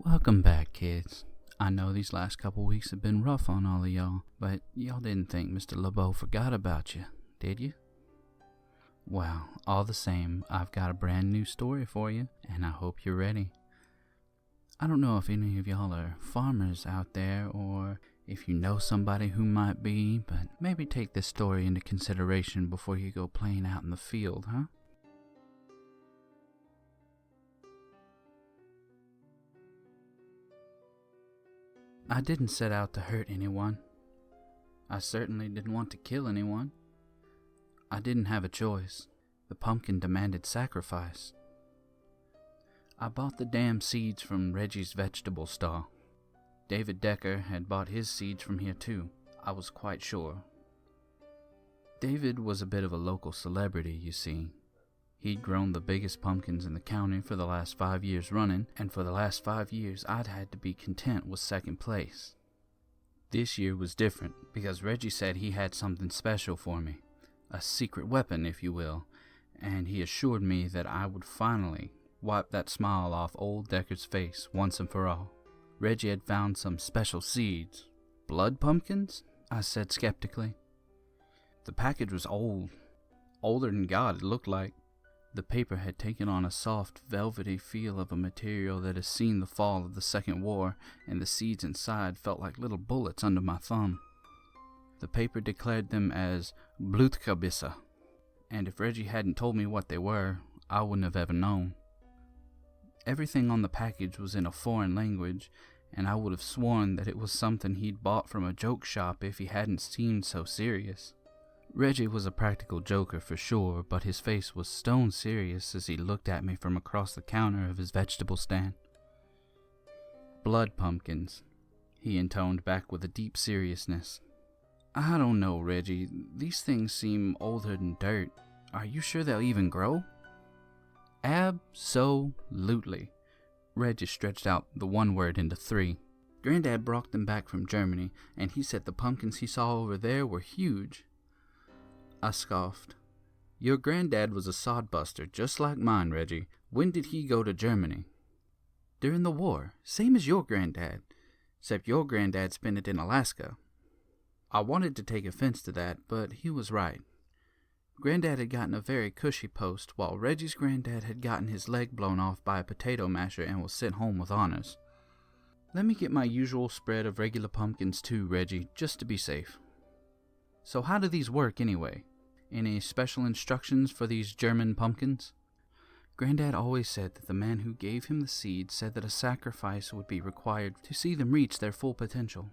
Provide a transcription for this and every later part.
Welcome back, kids. I know these last couple weeks have been rough on all of y'all, but y'all didn't think Mr. LeBeau forgot about you, did you? Well, all the same, I've got a brand new story for you, and I hope you're ready. I don't know if any of y'all are farmers out there, or if you know somebody who might be, but maybe take this story into consideration before you go playing out in the field, huh? I didn't set out to hurt anyone. I certainly didn't want to kill anyone. I didn't have a choice. The pumpkin demanded sacrifice. I bought the damn seeds from Reggie's vegetable stall. David Decker had bought his seeds from here too, I was quite sure. David was a bit of a local celebrity, you see. He'd grown the biggest pumpkins in the county for the last 5 years running, and for the last 5 years I'd had to be content with second place. This year was different, because Reggie said he had something special for me, a secret weapon, if you will, and he assured me that I would finally wipe that smile off old Decker's face once and for all. Reggie had found some special seeds. Blood pumpkins? I said skeptically. The package was old, older than God it looked like. The paper had taken on a soft, velvety feel of a material that has seen the fall of the Second War, and the seeds inside felt like little bullets under my thumb. The paper declared them as Blutkabissa, and if Reggie hadn't told me what they were, I wouldn't have ever known. Everything on the package was in a foreign language, and I would have sworn that it was something he'd bought from a joke shop if he hadn't seemed so serious. Reggie was a practical joker for sure, but his face was stone serious as he looked at me from across the counter of his vegetable stand. Blood pumpkins, he intoned back with a deep seriousness. I don't know, Reggie. These things seem older than dirt. Are you sure they'll even grow? Absolutely. Reggie stretched out the one word into 3. Granddad brought them back from Germany, and he said the pumpkins he saw over there were huge. I scoffed. Your granddad was a sodbuster, just like mine, Reggie. When did he go to Germany? During the war, same as your granddad, except your granddad spent it in Alaska. I wanted to take offense to that, but he was right. Granddad had gotten a very cushy post, while Reggie's granddad had gotten his leg blown off by a potato masher and was sent home with honors. Let me get my usual spread of regular pumpkins too, Reggie, just to be safe. So how do these work anyway? Any special instructions for these German pumpkins? Granddad always said that the man who gave him the seeds said that a sacrifice would be required to see them reach their full potential.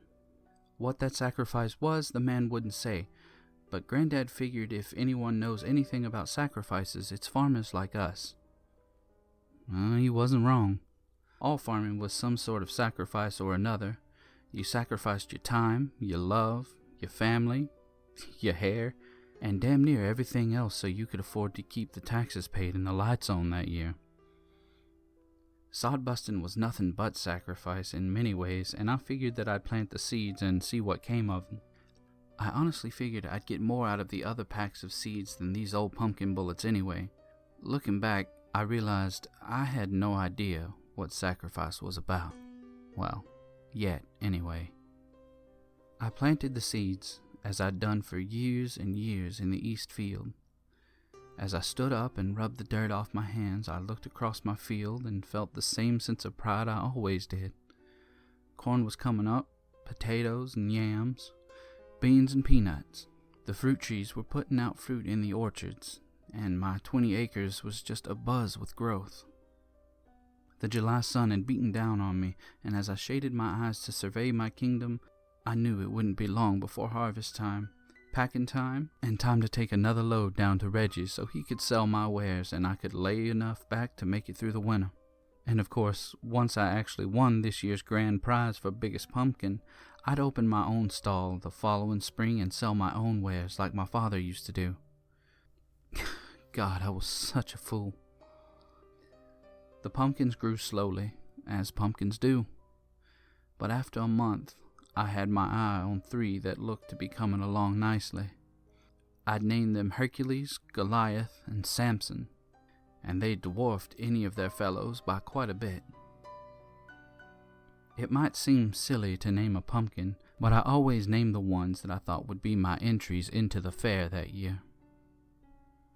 What that sacrifice was, the man wouldn't say, but Granddad figured if anyone knows anything about sacrifices, it's farmers like us. He wasn't wrong. All farming was some sort of sacrifice or another. You sacrificed your time, your love, your family, your hair, and damn near everything else so you could afford to keep the taxes paid and the lights on that year. Sodbusting was nothing but sacrifice in many ways, and I figured that I'd plant the seeds and see what came of them. I honestly figured I'd get more out of the other packs of seeds than these old pumpkin bullets anyway. Looking back, I realized I had no idea what sacrifice was about. Well, yet anyway. I planted the seeds, as I'd done for years and years in the east field. As I stood up and rubbed the dirt off my hands, I looked across my field and felt the same sense of pride I always did. Corn was coming up, potatoes and yams, beans and peanuts. The fruit trees were putting out fruit in the orchards, and my 20 acres was just abuzz with growth. The July sun had beaten down on me, and as I shaded my eyes to survey my kingdom, I knew it wouldn't be long before harvest time, packing time, and time to take another load down to Reggie's so he could sell my wares and I could lay enough back to make it through the winter. And of course, once I actually won this year's grand prize for biggest pumpkin, I'd open my own stall the following spring and sell my own wares like my father used to do. God, I was such a fool. The pumpkins grew slowly, as pumpkins do. But after a month, I had my eye on 3 that looked to be coming along nicely. I'd named them Hercules, Goliath, and Samson, and they dwarfed any of their fellows by quite a bit. It might seem silly to name a pumpkin, but I always named the ones that I thought would be my entries into the fair that year.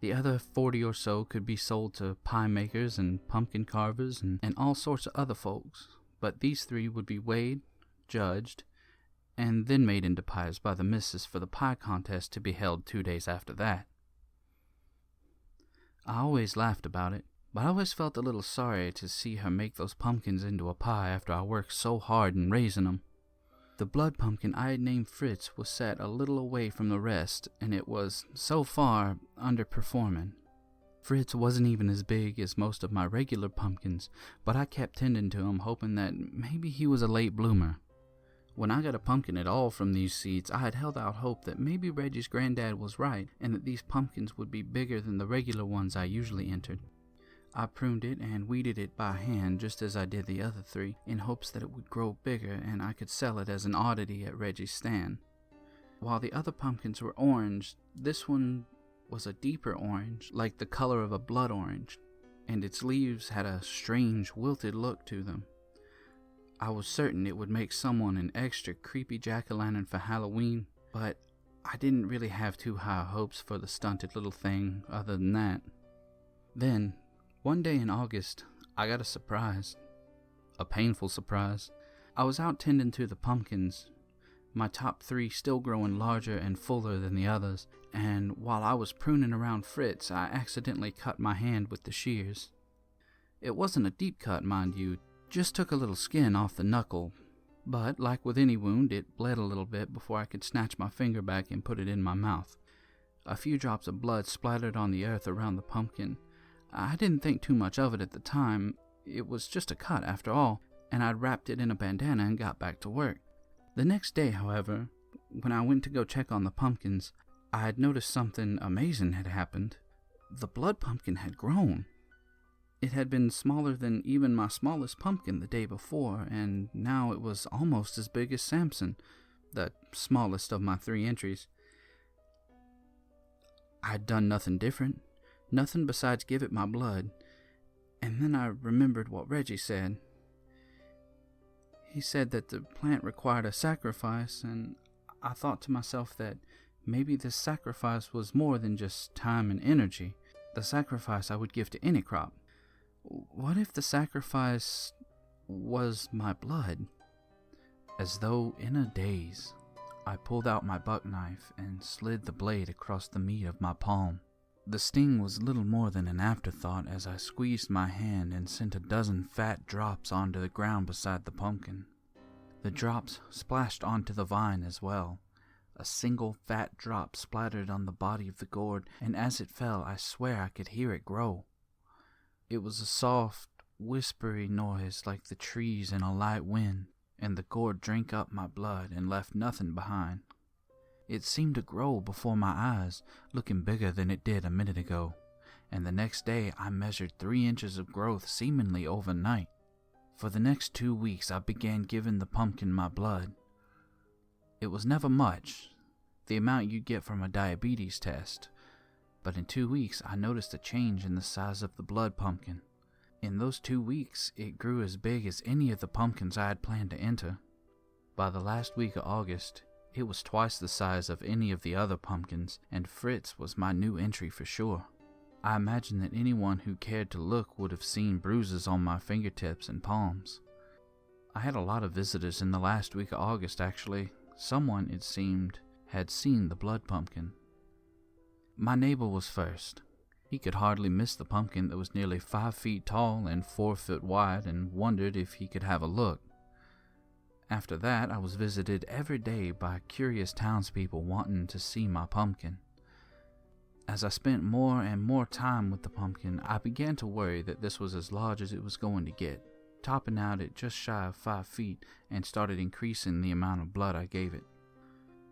The other 40 or so could be sold to pie makers and pumpkin carvers and all sorts of other folks, but these 3 would be weighed, judged, and then made into pies by the missus for the pie contest to be held 2 days after that. I always laughed about it, but I always felt a little sorry to see her make those pumpkins into a pie after I worked so hard in raising them. The blood pumpkin I had named Fritz was set a little away from the rest, and it was, so far, underperforming. Fritz wasn't even as big as most of my regular pumpkins, but I kept tending to him, hoping that maybe he was a late bloomer. When I got a pumpkin at all from these seeds, I had held out hope that maybe Reggie's granddad was right, and that these pumpkins would be bigger than the regular ones I usually entered. I pruned it and weeded it by hand just as I did the other 3, in hopes that it would grow bigger and I could sell it as an oddity at Reggie's stand. While the other pumpkins were orange, this one was a deeper orange, like the color of a blood orange, and its leaves had a strange, wilted look to them. I was certain it would make someone an extra creepy jack-o'-lantern for Halloween, but I didn't really have too high hopes for the stunted little thing other than that. Then, one day in August, I got a surprise. A painful surprise. I was out tending to the pumpkins, my top 3 still growing larger and fuller than the others, and while I was pruning around Fritz, I accidentally cut my hand with the shears. It wasn't a deep cut, mind you, just took a little skin off the knuckle, but like with any wound, it bled a little bit before I could snatch my finger back and put it in my mouth. A few drops of blood splattered on the earth around the pumpkin. I didn't think too much of it at the time. It was just a cut after all, and I'd wrapped it in a bandana and got back to work. The next day, however, when I went to go check on the pumpkins, I had noticed something amazing had happened. The blood pumpkin had grown. It had been smaller than even my smallest pumpkin the day before, and now it was almost as big as Samson, the smallest of my 3 entries. I'd done nothing different. Nothing besides give it my blood, and then I remembered what Reggie said. He said that the plant required a sacrifice, and I thought to myself that maybe this sacrifice was more than just time and energy, the sacrifice I would give to any crop. What if the sacrifice was my blood? As though in a daze, I pulled out my buck knife and slid the blade across the meat of my palm. The sting was little more than an afterthought as I squeezed my hand and sent a dozen fat drops onto the ground beside the pumpkin. The drops splashed onto the vine as well. A single fat drop splattered on the body of the gourd, and as it fell, I swear I could hear it grow. It was a soft, whispery noise like the trees in a light wind, and the gourd drank up my blood and left nothing behind. It seemed to grow before my eyes, looking bigger than it did a minute ago, and the next day I measured 3 inches of growth seemingly overnight. For the next 2 weeks I began giving the pumpkin my blood. It was never much, the amount you'd get from a diabetes test, but in 2 weeks I noticed a change in the size of the blood pumpkin. In those 2 weeks it grew as big as any of the pumpkins I had planned to enter. By the last week of August, it was twice the size of any of the other pumpkins, and Fritz was my new entry for sure. I imagine that anyone who cared to look would have seen bruises on my fingertips and palms. I had a lot of visitors in the last week of August, actually. Someone, it seemed, had seen the blood pumpkin. My neighbor was first. He could hardly miss the pumpkin that was nearly 5 feet tall and 4 foot wide, and wondered if he could have a look. After that, I was visited every day by curious townspeople wanting to see my pumpkin. As I spent more and more time with the pumpkin, I began to worry that this was as large as it was going to get, topping out at just shy of 5 feet, and started increasing the amount of blood I gave it.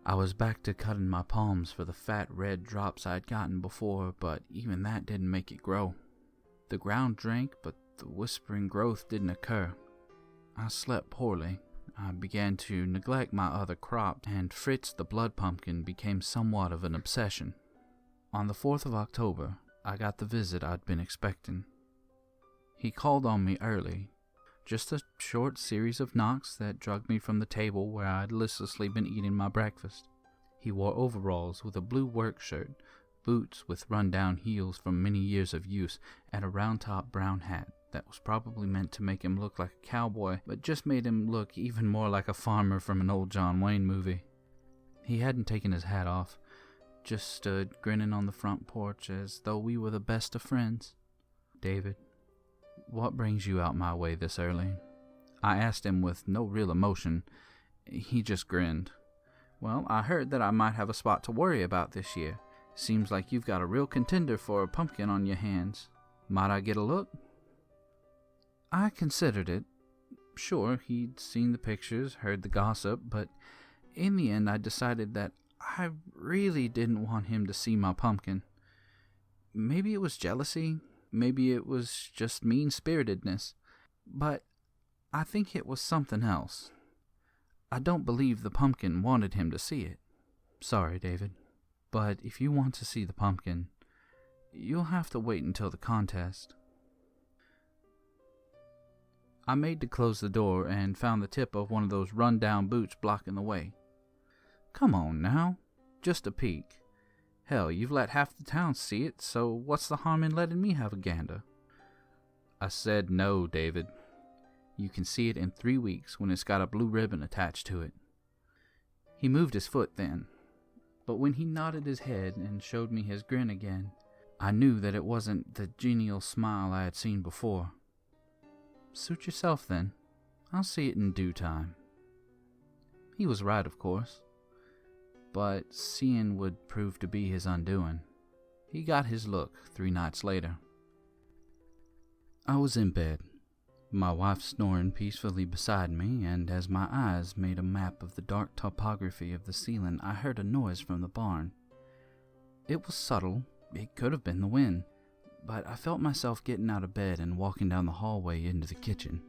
I was back to cutting my palms for the fat red drops I'd gotten before, but even that didn't make it grow. The ground drank, but the whispering growth didn't occur. I slept poorly. I began to neglect my other crop, and Fritz the blood pumpkin became somewhat of an obsession. On the 4th of October, I got the visit I'd been expecting. He called on me early, Just a short series of knocks that dragged me from the table where I'd listlessly been eating my breakfast. He wore overalls with a blue work shirt, boots with run-down heels from many years of use, and a round-top brown hat that was probably meant to make him look like a cowboy, but just made him look even more like a farmer from an old John Wayne movie. He hadn't taken his hat off, just stood grinning on the front porch as though we were the best of friends. "David, what brings you out my way this early?" I asked him with no real emotion. He just grinned. "Well, I heard that I might have a spot to worry about this year. Seems like you've got a real contender for a pumpkin on your hands. Might I get a look?" I considered it. Sure, he'd seen the pictures, heard the gossip, but in the end I decided that I really didn't want him to see my pumpkin. Maybe it was jealousy, maybe it was just mean-spiritedness, but I think it was something else. I don't believe the pumpkin wanted him to see it. "Sorry, David, but if you want to see the pumpkin, you'll have to wait until the contest." I made to close the door and found the tip of one of those run-down boots blocking the way. "Come on now, just a peek. Hell, you've let half the town see it, so what's the harm in letting me have a gander?" I said no, David. You can see it in 3 weeks when it's got a blue ribbon attached to it. He moved his foot then, but when he nodded his head and showed me his grin again, I knew that it wasn't the genial smile I had seen before. "Suit yourself then. I'll see it in due time." He was right, of course, but seeing would prove to be his undoing. He got his look 3 nights later. I was in bed, my wife snoring peacefully beside me, and as my eyes made a map of the dark topography of the ceiling, I heard a noise from the barn. It was subtle, it could have been the wind, but I felt myself getting out of bed and walking down the hallway into the kitchen.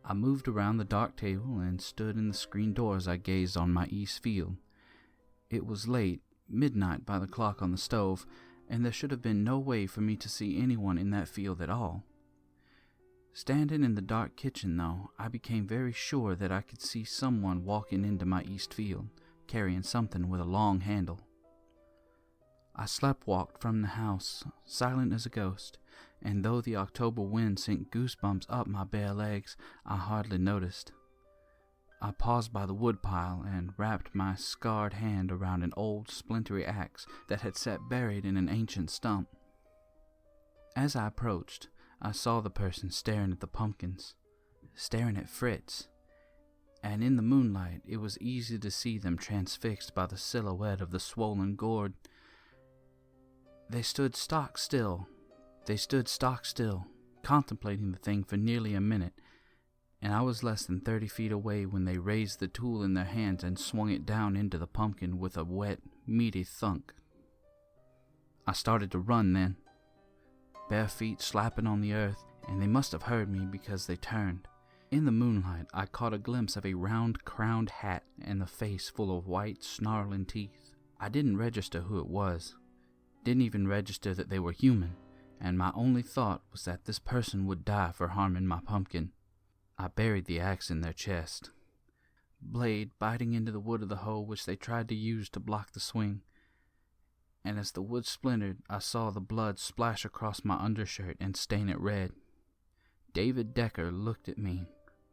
I moved around the dark table and stood in the screen door as I gazed on my east field. It was late, midnight by the clock on the stove, and there should have been no way for me to see anyone in that field at all. Standing in the dark kitchen, though, I became very sure that I could see someone walking into my east field, carrying something with a long handle. I sleptwalked from the house, silent as a ghost, and though the October wind sent goosebumps up my bare legs, I hardly noticed. I paused by the woodpile and wrapped my scarred hand around an old splintery axe that had sat buried in an ancient stump. As I approached, I saw the person staring at the pumpkins, staring at Fritz, and in the moonlight it was easy to see them transfixed by the silhouette of the swollen gourd. They stood stock still, contemplating the thing for nearly a minute, and I was less than 30 feet away when they raised the tool in their hands and swung it down into the pumpkin with a wet, meaty thunk. I started to run then, bare feet slapping on the earth, and they must have heard me because they turned. In the moonlight, I caught a glimpse of a round-crowned hat and the face full of white, snarling teeth. I didn't register who it was. Didn't even register that they were human, and my only thought was that this person would die for harming my pumpkin. I buried the axe in their chest, blade biting into the wood of the hoe which they tried to use to block the swing, and as the wood splintered, I saw the blood splash across my undershirt and stain it red. David Decker looked at me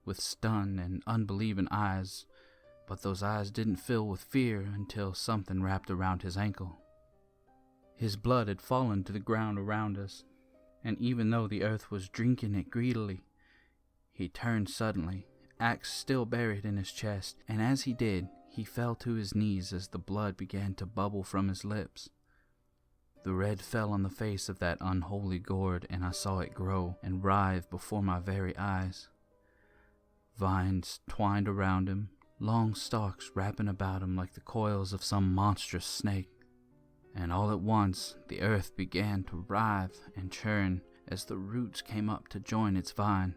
with stunned and unbelieving eyes, but those eyes didn't fill with fear until something wrapped around his ankle. His blood had fallen to the ground around us, and even though the earth was drinking it greedily, he turned suddenly, axe still buried in his chest, and as he did, he fell to his knees as the blood began to bubble from his lips. The red fell on the face of that unholy gourd, and I saw it grow and writhe before my very eyes. Vines twined around him, long stalks wrapping about him like the coils of some monstrous snake. And all at once the earth began to writhe and churn as the roots came up to join its vine.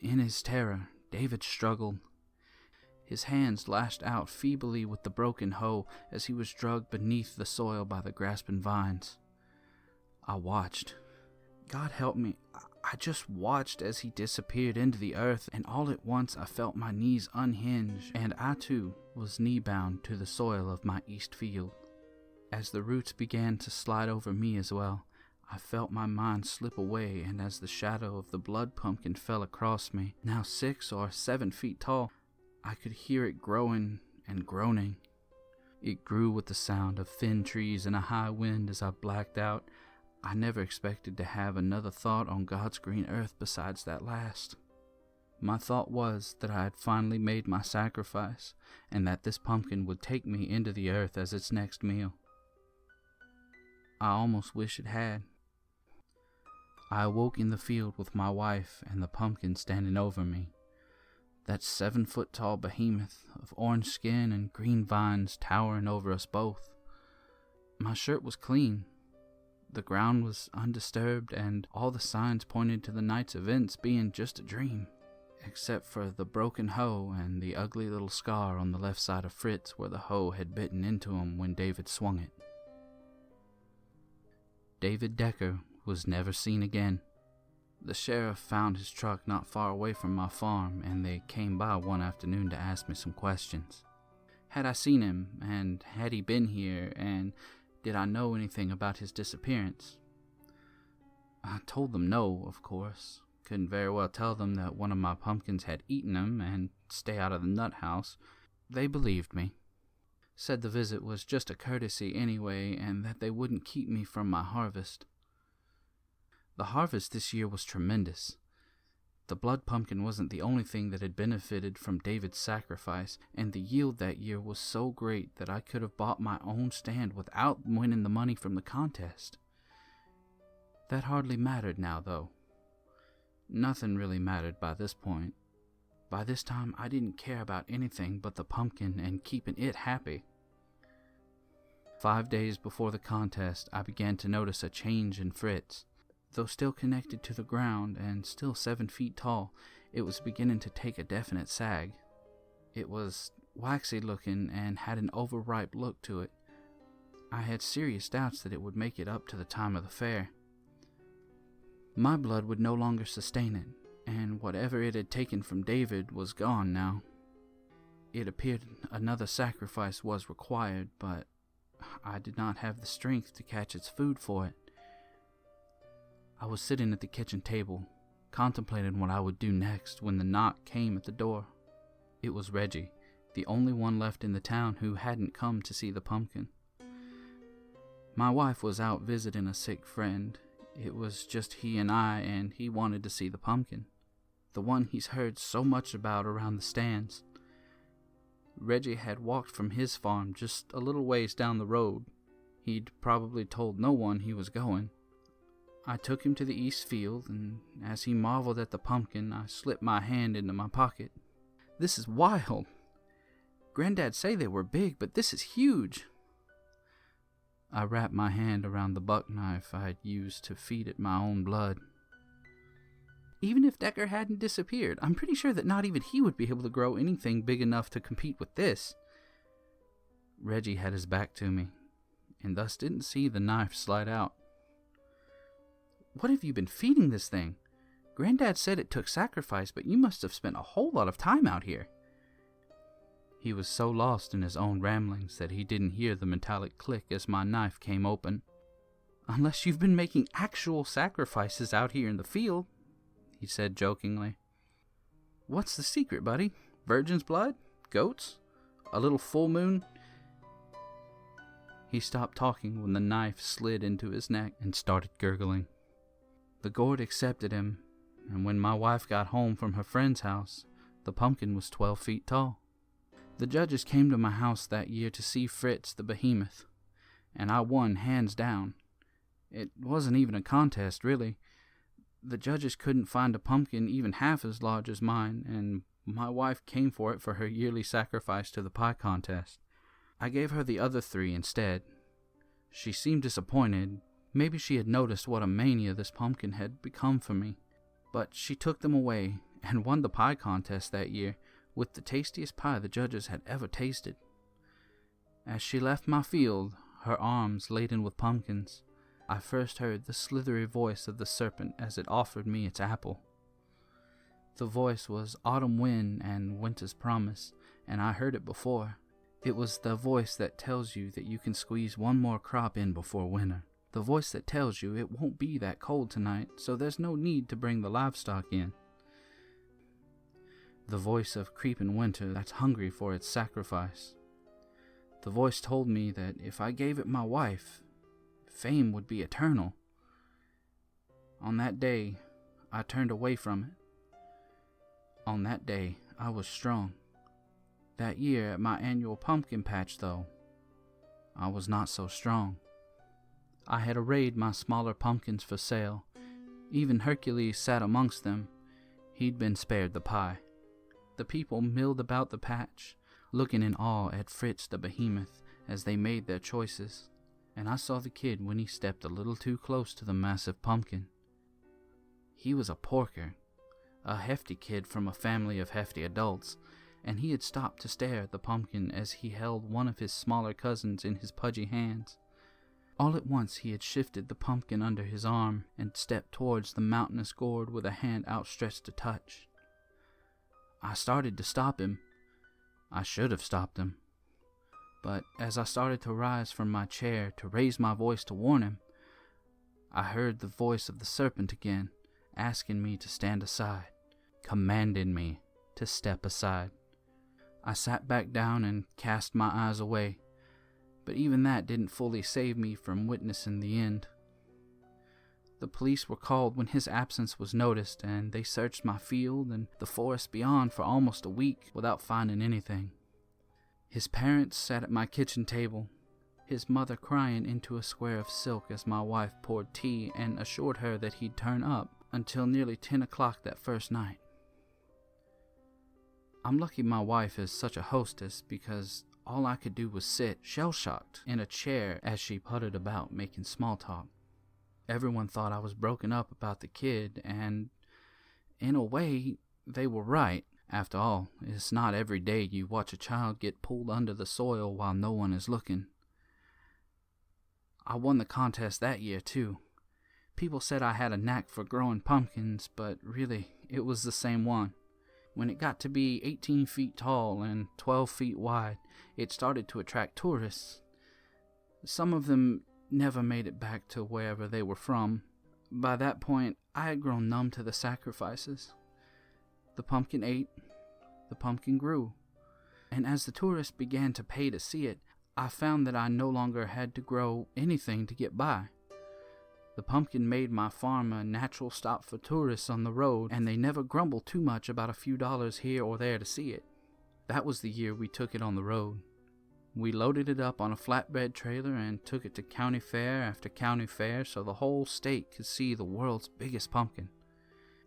In his terror, David struggled. His hands lashed out feebly with the broken hoe as he was dragged beneath the soil by the grasping vines. I watched. God help me, I just watched as he disappeared into the earth, and all at once I felt my knees unhinge, and I too was knee-bound to the soil of my east field. As the roots began to slide over me as well, I felt my mind slip away, and as the shadow of the blood pumpkin fell across me, now 6 or 7 feet tall, I could hear it growing and groaning. It grew with the sound of thin trees and a high wind as I blacked out. I never expected to have another thought on God's green earth besides that last. My thought was that I had finally made my sacrifice, and that this pumpkin would take me into the earth as its next meal. I almost wish it had. I awoke in the field with my wife and the pumpkin standing over me. That 7-foot-tall behemoth of orange skin and green vines towering over us both. My shirt was clean. The ground was undisturbed, and all the signs pointed to the night's events being just a dream, except for the broken hoe and the ugly little scar on the left side of Fritz where the hoe had bitten into him when David swung it. David Decker was never seen again. The sheriff found his truck not far away from my farm, and they came by one afternoon to ask me some questions. Had I seen him, and had he been here, and did I know anything about his disappearance? I told them no, of course. Couldn't very well tell them that one of my pumpkins had eaten him and stay out of the nut house. They believed me. Said the visit was just a courtesy anyway, and that they wouldn't keep me from my harvest. The harvest this year was tremendous. The blood pumpkin wasn't the only thing that had benefited from David's sacrifice, and the yield that year was so great that I could have bought my own stand without winning the money from the contest. That hardly mattered now, though. Nothing really mattered by this point. By this time, I didn't care about anything but the pumpkin and keeping it happy. 5 days before the contest, I began to notice a change in Fritz. Though still connected to the ground and still 7 feet tall, it was beginning to take a definite sag. It was waxy looking and had an overripe look to it. I had serious doubts that it would make it up to the time of the fair. My blood would no longer sustain it, and whatever it had taken from David was gone now. It appeared another sacrifice was required, but I did not have the strength to catch its food for it. I was sitting at the kitchen table, contemplating what I would do next when the knock came at the door. It was Reggie, the only one left in the town who hadn't come to see the pumpkin. My wife was out visiting a sick friend. It was just he and I, and he wanted to see the pumpkin, the one he's heard so much about around the stands. Reggie had walked from his farm just a little ways down the road. He'd probably told no one he was going. I took him to the east field, and as he marveled at the pumpkin, I slipped my hand into my pocket. "This is wild. Granddad say they were big, but this is huge." I wrapped my hand around the buck knife I had used to feed it my own blood. "Even if Decker hadn't disappeared, I'm pretty sure that not even he would be able to grow anything big enough to compete with this." Reggie had his back to me, and thus didn't see the knife slide out. "What have you been feeding this thing? Granddad said it took sacrifice, but you must have spent a whole lot of time out here." He was so lost in his own ramblings that he didn't hear the metallic click as my knife came open. "Unless you've been making actual sacrifices out here in the field," he said jokingly. "What's the secret, buddy? Virgin's blood? Goats? A little full moon?" He stopped talking when the knife slid into his neck and started gurgling. The gourd accepted him, and when my wife got home from her friend's house, the pumpkin was 12 feet tall. The judges came to my house that year to see Fritz the behemoth, and I won hands down. It wasn't even a contest, really. The judges couldn't find a pumpkin even half as large as mine, and my wife came for it for her yearly sacrifice to the pie contest. I gave her the other 3 instead. She seemed disappointed. Maybe she had noticed what a mania this pumpkin had become for me. But she took them away and won the pie contest that year with the tastiest pie the judges had ever tasted. As she left my field, her arms laden with pumpkins, I first heard the slithery voice of the serpent as it offered me its apple. The voice was autumn wind and winter's promise, and I heard it before. It was the voice that tells you that you can squeeze one more crop in before winter. The voice that tells you it won't be that cold tonight, so there's no need to bring the livestock in. The voice of creeping winter that's hungry for its sacrifice. The voice told me that if I gave it my wife, fame would be eternal. On that day, I turned away from it. On that day, I was strong. That year at my annual pumpkin patch, though, I was not so strong. I had arrayed my smaller pumpkins for sale. Even Hercules sat amongst them. He'd been spared the pie. The people milled about the patch, looking in awe at Fritz the behemoth as they made their choices, and I saw the kid when he stepped a little too close to the massive pumpkin. He was a porker, a hefty kid from a family of hefty adults, and he had stopped to stare at the pumpkin as he held one of his smaller cousins in his pudgy hands. All at once he had shifted the pumpkin under his arm and stepped towards the mountainous gourd with a hand outstretched to touch. I started to stop him. I should have stopped him. But as I started to rise from my chair to raise my voice to warn him, I heard the voice of the serpent again, asking me to stand aside, commanding me to step aside. I sat back down and cast my eyes away, but even that didn't fully save me from witnessing the end. The police were called when his absence was noticed, and they searched my field and the forest beyond for almost a week without finding anything. His parents sat at my kitchen table, his mother crying into a square of silk as my wife poured tea and assured her that he'd turn up until nearly 10 o'clock that first night. I'm lucky my wife is such a hostess, because all I could do was sit, shell-shocked, in a chair as she puttered about making small talk. Everyone thought I was broken up about the kid, and in a way, they were right. After all, it's not every day you watch a child get pulled under the soil while no one is looking. I won the contest that year, too. People said I had a knack for growing pumpkins, but really, it was the same one. When it got to be 18 feet tall and 12 feet wide, it started to attract tourists. Some of them never made it back to wherever they were from. By that point, I had grown numb to the sacrifices. The pumpkin ate, the pumpkin grew, and as the tourists began to pay to see it, I found that I no longer had to grow anything to get by. The pumpkin made my farm a natural stop for tourists on the road, and they never grumbled too much about a few dollars here or there to see it. That was the year we took it on the road. We loaded it up on a flatbed trailer and took it to county fair after county fair so the whole state could see the world's biggest pumpkin.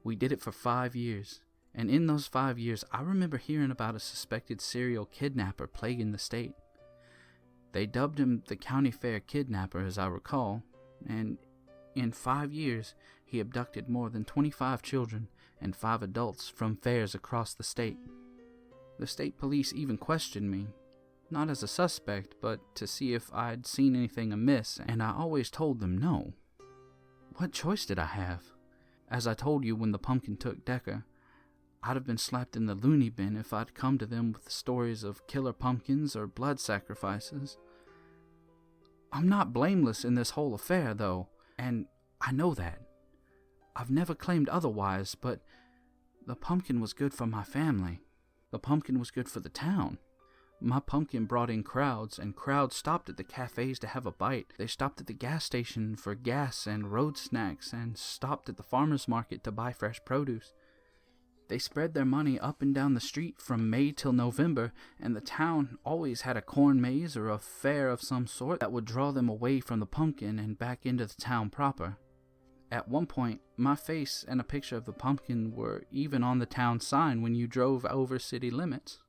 We did it for 5 years, and in those 5 years I remember hearing about a suspected serial kidnapper plaguing the state. They dubbed him the county fair kidnapper, as I recall, and in 5 years he abducted more than 25 children and 5 adults from fairs across the state. The state police even questioned me, not as a suspect, but to see if I'd seen anything amiss, and I always told them no. What choice did I have? As I told you when the pumpkin took Decker, I'd have been slapped in the loony bin if I'd come to them with stories of killer pumpkins or blood sacrifices. I'm not blameless in this whole affair, though, and I know that. I've never claimed otherwise, but the pumpkin was good for my family. The pumpkin was good for the town. My pumpkin brought in crowds, and crowds stopped at the cafes to have a bite. They stopped at the gas station for gas and road snacks, and stopped at the farmer's market to buy fresh produce. They spread their money up and down the street from May till November, and the town always had a corn maze or a fair of some sort that would draw them away from the pumpkin and back into the town proper. At one point, my face and a picture of the pumpkin were even on the town sign when you drove over city limits.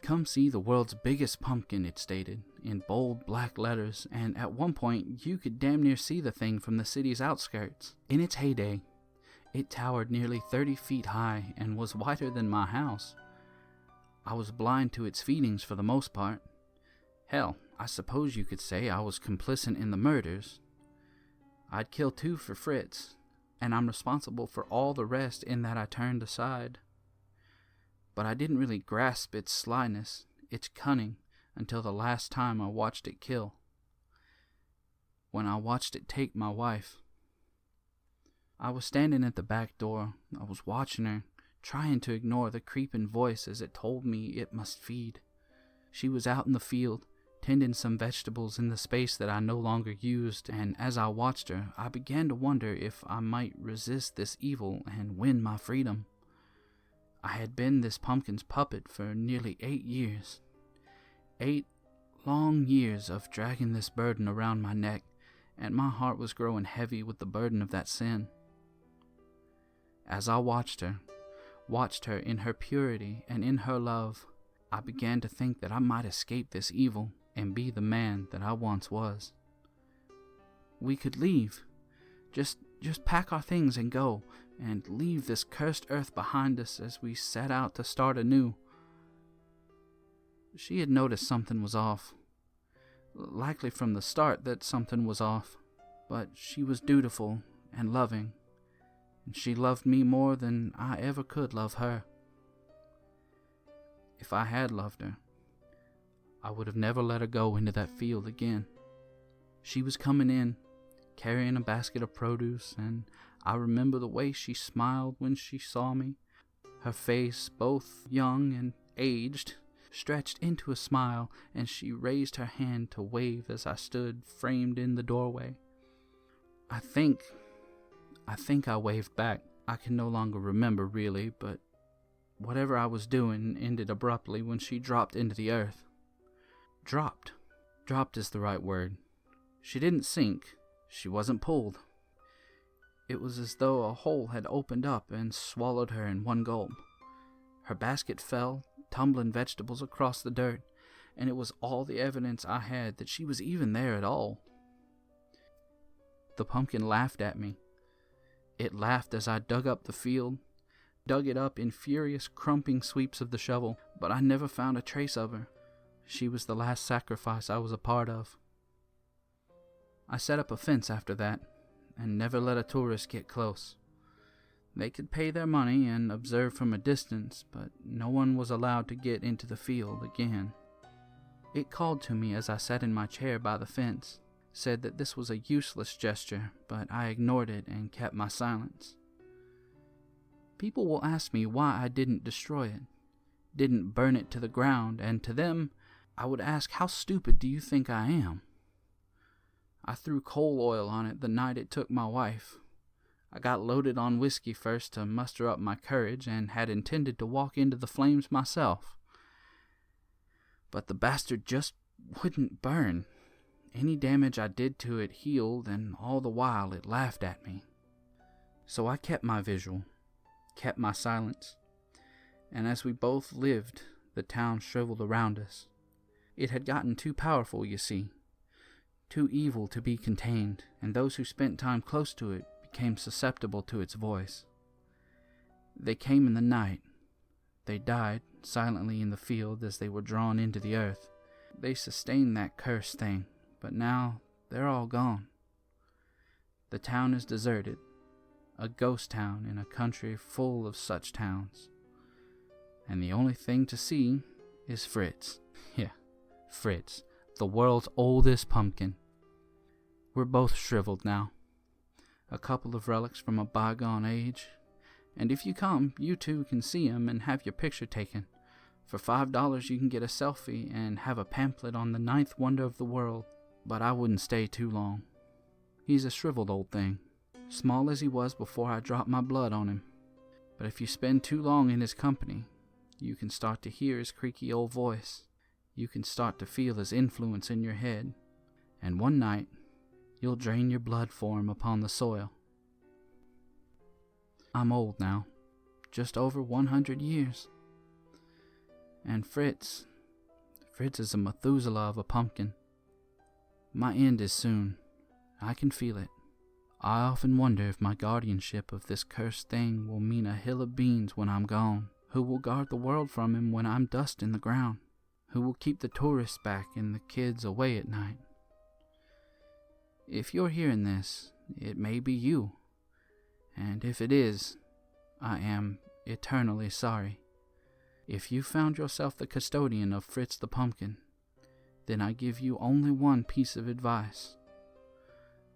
"Come see the world's biggest pumpkin," it stated, in bold black letters, and at one point you could damn near see the thing from the city's outskirts. In its heyday, it towered nearly 30 feet high and was wider than my house. I was blind to its feedings for the most part. Hell, I suppose you could say I was complicit in the murders. I'd kill 2 for Fritz, and I'm responsible for all the rest in that I turned aside. But I didn't really grasp its slyness, its cunning, until the last time I watched it kill. When I watched it take my wife. I was standing at the back door. I was watching her, trying to ignore the creeping voice as it told me it must feed. She was out in the field, tending some vegetables in the space that I no longer used, and as I watched her, I began to wonder if I might resist this evil and win my freedom. I had been this pumpkin's puppet for nearly 8 years. 8 long years of dragging this burden around my neck, and my heart was growing heavy with the burden of that sin. As I watched her in her purity and in her love, I began to think that I might escape this evil and be the man that I once was. We could leave. Just pack our things and go, and leave this cursed earth behind us as we set out to start anew. She had noticed something was off. Likely from the start that something was off, but she was dutiful and loving, and she loved me more than I ever could love her. If I had loved her, I would have never let her go into that field again. She was coming in, carrying a basket of produce, and I remember the way she smiled when she saw me. Her face, both young and aged, stretched into a smile, and she raised her hand to wave as I stood framed in the doorway. I think I waved back. I can no longer remember really, but whatever I was doing ended abruptly when she dropped into the earth. Dropped. Dropped is the right word. She didn't sink. She wasn't pulled. It was as though a hole had opened up and swallowed her in one gulp. Her basket fell, tumbling vegetables across the dirt, and it was all the evidence I had that she was even there at all. The pumpkin laughed at me. It laughed as I dug up the field, dug it up in furious crumping sweeps of the shovel, but I never found a trace of her. She was the last sacrifice I was a part of. I set up a fence after that, and never let a tourist get close. They could pay their money and observe from a distance, but no one was allowed to get into the field again. It called to me as I sat in my chair by the fence, said that this was a useless gesture, but I ignored it and kept my silence. People will ask me why I didn't destroy it, didn't burn it to the ground, and to them, I would ask, how stupid do you think I am? I threw coal oil on it the night it took my wife. I got loaded on whiskey first to muster up my courage and had intended to walk into the flames myself. But the bastard just wouldn't burn. Any damage I did to it healed, and all the while it laughed at me. So I kept my vigil, kept my silence, and as we both lived, the town shriveled around us. It had gotten too powerful, you see, too evil to be contained, and those who spent time close to it became susceptible to its voice. They came in the night. They died silently in the field as they were drawn into the earth. They sustained that cursed thing, but now they're all gone. The town is deserted, a ghost town in a country full of such towns. And the only thing to see is Fritz. Yeah, Fritz, the world's oldest pumpkin. We're both shriveled now. A couple of relics from a bygone age. And if you come, you too can see him and have your picture taken. For $5 you can get a selfie and have a pamphlet on the 9th wonder of the world. But I wouldn't stay too long. He's a shriveled old thing, small as he was before I dropped my blood on him. But if you spend too long in his company, you can start to hear his creaky old voice. You can start to feel his influence in your head. And one night, you'll drain your blood for him upon the soil. I'm old now, just over 100 years. And Fritz is a Methuselah of a pumpkin. My end is soon. I can feel it. I often wonder if my guardianship of this cursed thing will mean a hill of beans when I'm gone. Who will guard the world from him when I'm dust in the ground? Who will keep the tourists back and the kids away at night? If you're hearing this, it may be you. And if it is, I am eternally sorry. If you found yourself the custodian of Fritz the Pumpkin, then I give you only one piece of advice.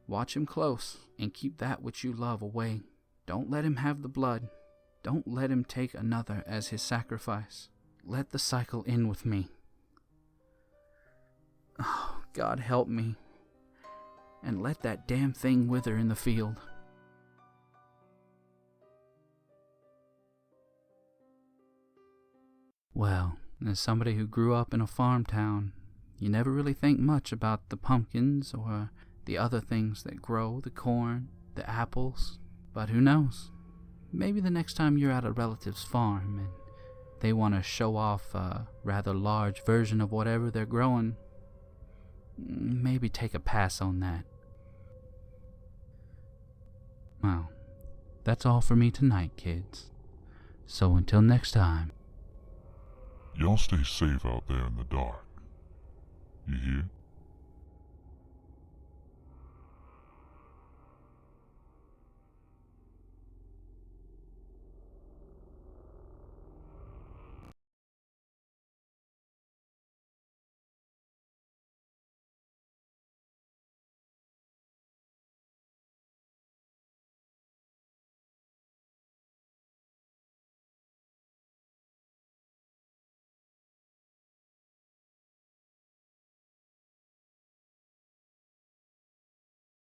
Watch him close and keep that which you love away. Don't let him have the blood. Don't let him take another as his sacrifice. Let the cycle end with me. Oh, God help me. And let that damn thing wither in the field. Well, as somebody who grew up in a farm town, you never really think much about the pumpkins or the other things that grow, the corn, the apples. But who knows? Maybe the next time you're at a relative's farm and they want to show off a rather large version of whatever they're growing, maybe take a pass on that. Well, that's all for me tonight, kids. So until next time. Y'all stay safe out there in the dark. You hear?